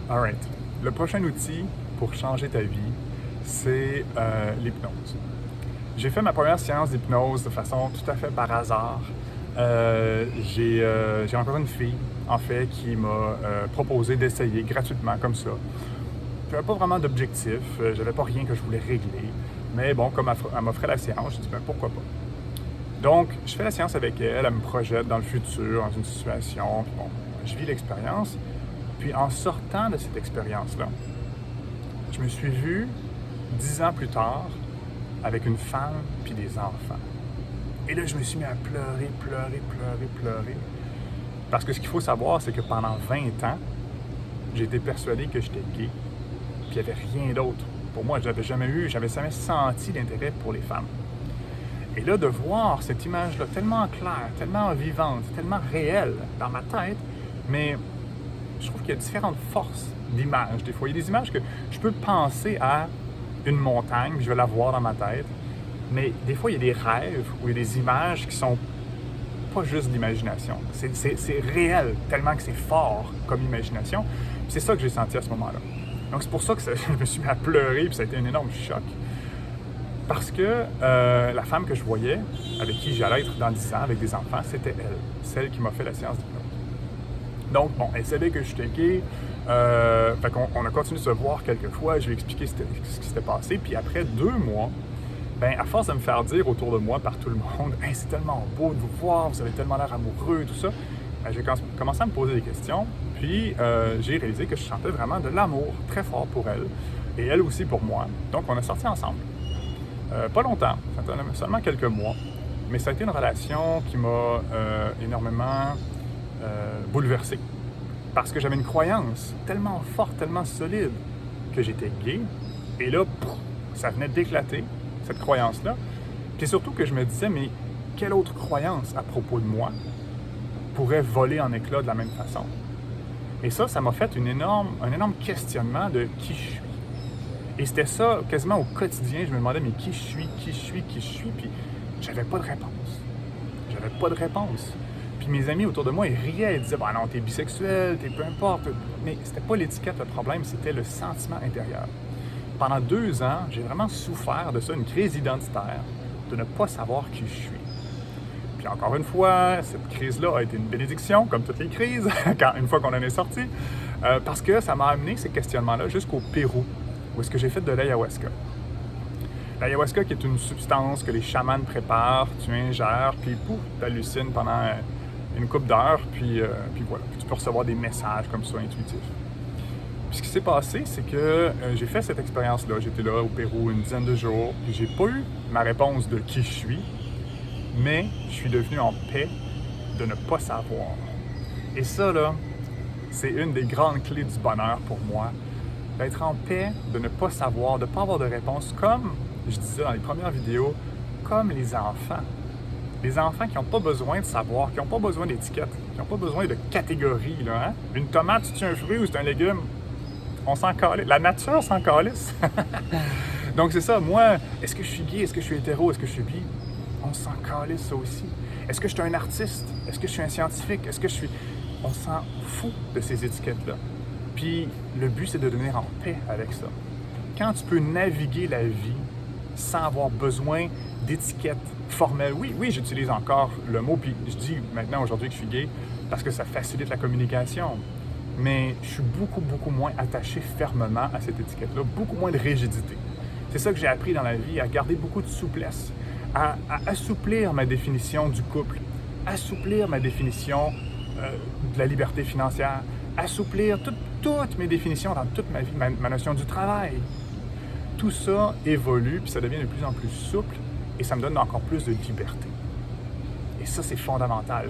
Alright. Le prochain outil pour changer ta vie, c'est l'hypnose. J'ai fait ma première séance d'hypnose de façon tout à fait par hasard. J'ai rencontré une fille, en fait, qui m'a proposé d'essayer gratuitement comme ça. J'avais pas vraiment d'objectif, j'avais pas rien que je voulais régler. Mais bon, comme elle m'offrait la séance, j'ai dit ben pourquoi pas. Donc, je fais la séance avec elle, elle me projette dans le futur, dans une situation, puis bon, je vis l'expérience. Puis en sortant de cette expérience-là, je me suis vu 10 ans plus tard avec une femme puis des enfants. Et là, je me suis mis à pleurer. Parce que ce qu'il faut savoir, c'est que pendant 20 ans, j'ai été persuadé que j'étais gay, puis il n'y avait rien d'autre. Pour moi, j'avais jamais senti d'intérêt pour les femmes. Et là, de voir cette image-là tellement claire, tellement vivante, tellement réelle dans ma tête, mais je trouve qu'il y a différentes forces d'images. Des fois, il y a des images que je peux penser à une montagne, je vais la voir dans ma tête, mais des fois, il y a des rêves ou il y a des images qui sont pas juste de l'imagination. C'est réel, tellement que c'est fort comme imagination. Puis c'est ça que j'ai senti à ce moment-là. Donc, c'est pour ça que je me suis mis à pleurer, puis ça a été un énorme choc. Parce que la femme que je voyais, avec qui j'allais être dans 10 ans, avec des enfants, c'était elle, celle qui m'a fait la séance d'hypnose. Donc, bon, elle savait que j'étais gay, fait qu'on a continué de se voir quelques fois, je lui ai expliqué ce qui s'était passé, puis après 2 mois, ben à force de me faire dire autour de moi, par tout le monde, « Hey, c'est tellement beau de vous voir, vous avez tellement l'air amoureux, tout ça », ben, j'ai commencé à me poser des questions, puis j'ai réalisé que je sentais vraiment de l'amour très fort pour elle, et elle aussi pour moi, donc on a sorti ensemble. Pas longtemps, seulement quelques mois, mais ça a été une relation qui m'a énormément bouleversé. Parce que j'avais une croyance tellement forte, tellement solide que j'étais gay. Et là, ça venait d'éclater, cette croyance-là. Puis surtout que je me disais, mais quelle autre croyance à propos de moi pourrait voler en éclats de la même façon? Et ça m'a fait un énorme questionnement de qui je suis. Et c'était ça, quasiment au quotidien, je me demandais, mais qui je suis, puis j'avais pas de réponse. Puis mes amis autour de moi, ils riaient, ils disaient, bah non, t'es bisexuel, t'es peu importe. Mais c'était pas l'étiquette le problème, c'était le sentiment intérieur. Pendant 2 ans, j'ai vraiment souffert de ça, une crise identitaire, de ne pas savoir qui je suis. Puis encore une fois, cette crise-là a été une bénédiction, comme toutes les crises, une fois qu'on en est sorti, parce que ça m'a amené ces questionnements-là jusqu'au Pérou, où est-ce que j'ai fait de l'ayahuasca. L'ayahuasca qui est une substance que les chamans préparent, tu ingères, puis pouf, t'hallucines pendant une couple d'heures, puis voilà. Puis tu peux recevoir des messages comme ça, intuitifs. Puis ce qui s'est passé, c'est que j'ai fait cette expérience-là. J'étais là au Pérou une dizaine de jours, puis j'ai pas eu ma réponse de qui je suis, mais je suis devenu en paix de ne pas savoir. Et ça, là, c'est une des grandes clés du bonheur pour moi, d'être en paix, de ne pas savoir, de ne pas avoir de réponse, comme je disais dans les premières vidéos, comme les enfants. Les enfants qui n'ont pas besoin de savoir, qui n'ont pas besoin d'étiquettes, qui n'ont pas besoin de catégories. Là, hein? Une tomate, c'est un fruit ou c'est un légume? On s'en calisse. La nature s'en calisse. Donc c'est ça, moi, est-ce que je suis gay? Est-ce que je suis hétéro? Est-ce que je suis bi? On s'en calisse ça aussi. Est-ce que je suis un artiste? Est-ce que je suis un scientifique? Est-ce que je suis... On s'en fout de ces étiquettes-là. Puis le but, c'est de devenir en paix avec ça. Quand tu peux naviguer la vie sans avoir besoin d'étiquettes formelles, oui, j'utilise encore le mot, puis je dis maintenant aujourd'hui que je suis gay parce que ça facilite la communication. Mais je suis beaucoup moins attaché fermement à cette étiquette-là, beaucoup moins de rigidité. C'est ça que j'ai appris dans la vie, à garder beaucoup de souplesse, à assouplir ma définition du couple, assouplir ma définition de la liberté financière, assouplir toutes mes définitions dans toute ma vie, ma notion du travail. Tout ça évolue, puis ça devient de plus en plus souple, et ça me donne encore plus de liberté. Et ça, c'est fondamental.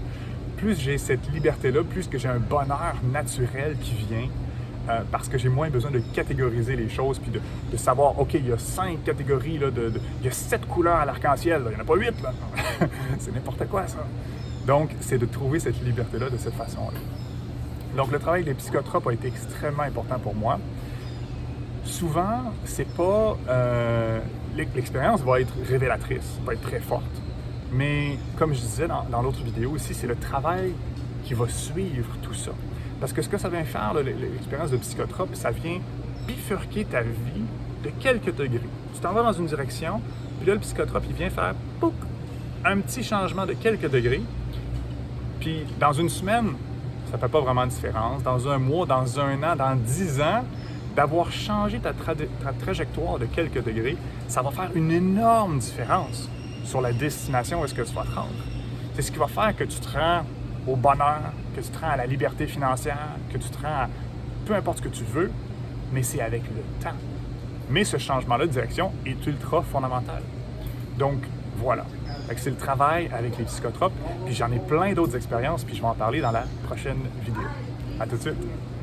Plus j'ai cette liberté-là, plus que j'ai un bonheur naturel qui vient, parce que j'ai moins besoin de catégoriser les choses, puis de savoir, OK, il y a 5 catégories, là, il y a 7 couleurs à l'arc-en-ciel, là, il n'y en a pas 8, là. C'est n'importe quoi, ça. Donc, c'est de trouver cette liberté-là de cette façon-là. Donc, le travail des psychotropes a été extrêmement important pour moi. Souvent, c'est pas... l'expérience va être révélatrice, va être très forte. Mais comme je disais dans l'autre vidéo aussi, c'est le travail qui va suivre tout ça. Parce que ce que ça vient faire, là, l'expérience de psychotrope, ça vient bifurquer ta vie de quelques degrés. Tu t'en vas dans une direction, puis là, le psychotrope, il vient faire pouc, un petit changement de quelques degrés. Puis dans une semaine, ça ne fait pas vraiment de différence. Dans un mois, dans un an, dans 10 ans, d'avoir changé ta trajectoire de quelques degrés, ça va faire une énorme différence sur la destination où est-ce que tu vas te rendre. C'est ce qui va faire que tu te rends au bonheur, que tu te rends à la liberté financière, que tu te rends à peu importe ce que tu veux, mais c'est avec le temps. Mais ce changement-là de direction est ultra fondamental. Donc, voilà. C'est le travail avec les psychotropes, puis j'en ai plein d'autres expériences, puis je vais en parler dans la prochaine vidéo. À tout de suite!